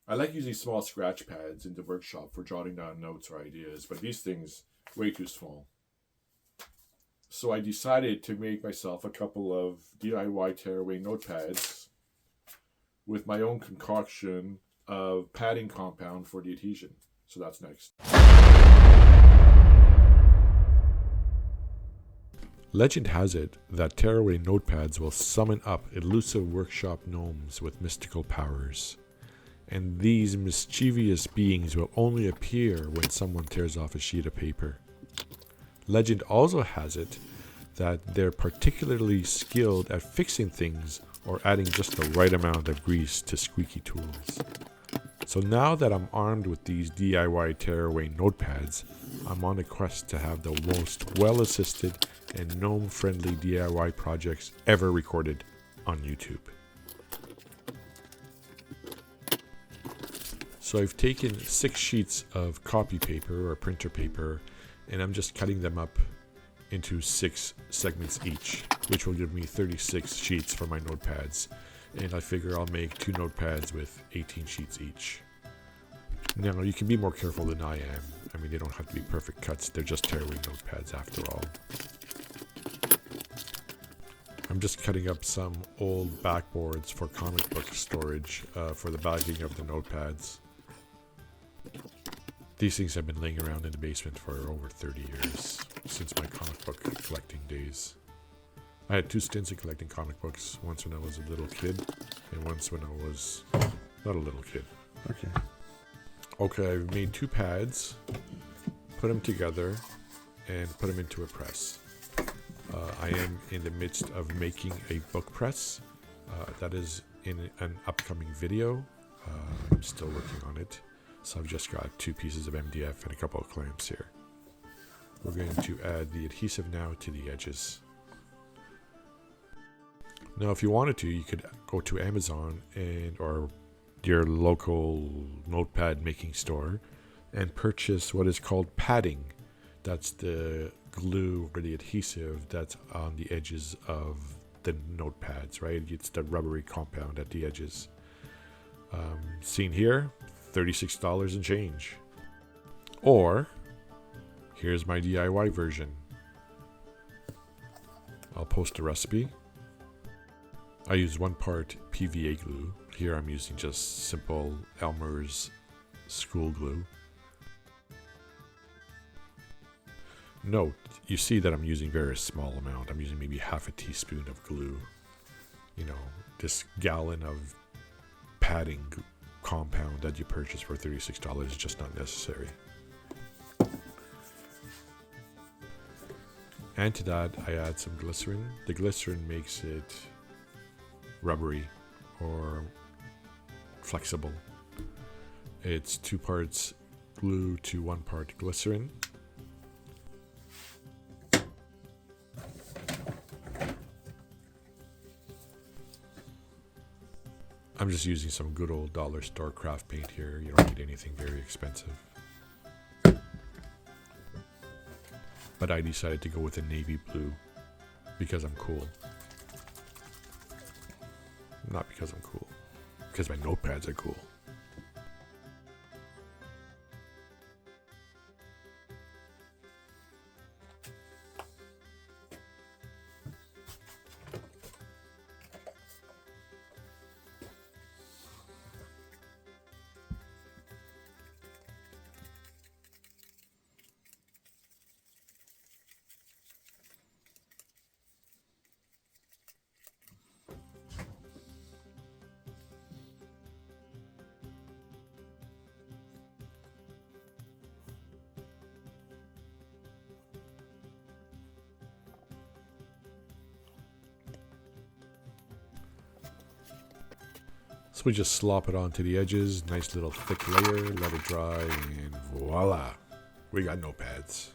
I like using small scratch pads in the workshop for jotting down notes or ideas, but these things way too small. So I decided to make myself a couple of DIY tearaway notepads with my own concoction of padding compound for the adhesion. So that's next. Legend has it that tearaway notepads will summon up elusive workshop gnomes with mystical powers. And these mischievous beings will only appear when someone tears off a sheet of paper. Legend also has it that they're particularly skilled at fixing things or adding just the right amount of grease to squeaky tools. So now that I'm armed with these DIY tearaway notepads, I'm on a quest to have the most well-assisted and gnome-friendly DIY projects ever recorded on YouTube. So I've taken 6 sheets of copy paper or printer paper, and I'm just cutting them up into 6 segments each, which will give me 36 sheets for my notepads. And I figure I'll make 2 notepads with 18 sheets each. Now, you can be more careful than I am. I mean, they don't have to be perfect cuts. They're just tearaway notepads after all. I'm just cutting up some old backboards for comic book storage for the bagging of the notepads. These things have been laying around in the basement for over 30 years, since my comic book collecting days. I had 2 stints in collecting comic books, once when I was a little kid, and once when I was not a little kid. Okay, I've made 2 pads, put them together, and put them into a press. I am in the midst of making a book press. That is in an upcoming video. I'm still working on it. So I've just got 2 pieces of MDF and a couple of clamps here. We're going to add the adhesive now to the edges. Now, if you wanted to, you could go to Amazon or your local notepad making store and purchase what is called padding. That's the glue or the adhesive that's on the edges of the notepads, right? It's the rubbery compound at the edges. Seen here, $36 and change. Or, here's my DIY version. I'll post a recipe. I use 1 part PVA glue. Here I'm using just simple Elmer's school glue. Note, you see that I'm using very small amount. I'm using maybe half a teaspoon of glue. You know, this gallon of padding compound that you purchase for $36 is just not necessary. And to that, I add some glycerin. The glycerin makes it rubbery or flexible. It's 2 parts glue to 1 part glycerin. I'm just using some good old dollar store craft paint here. You don't need anything very expensive. But I decided to go with a navy blue because I'm cool. Not because I'm cool. Because my notepads are cool. So we just slop it onto the edges, nice little thick layer, let it dry, and voila, we got notepads.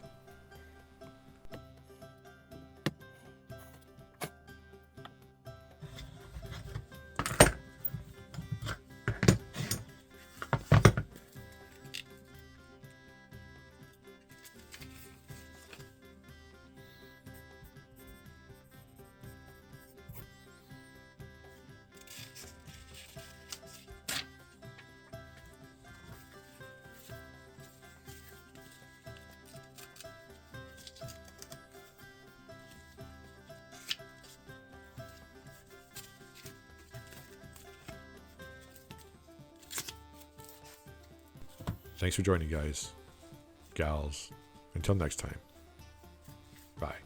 Thanks for joining, guys, gals. Until next time. Bye.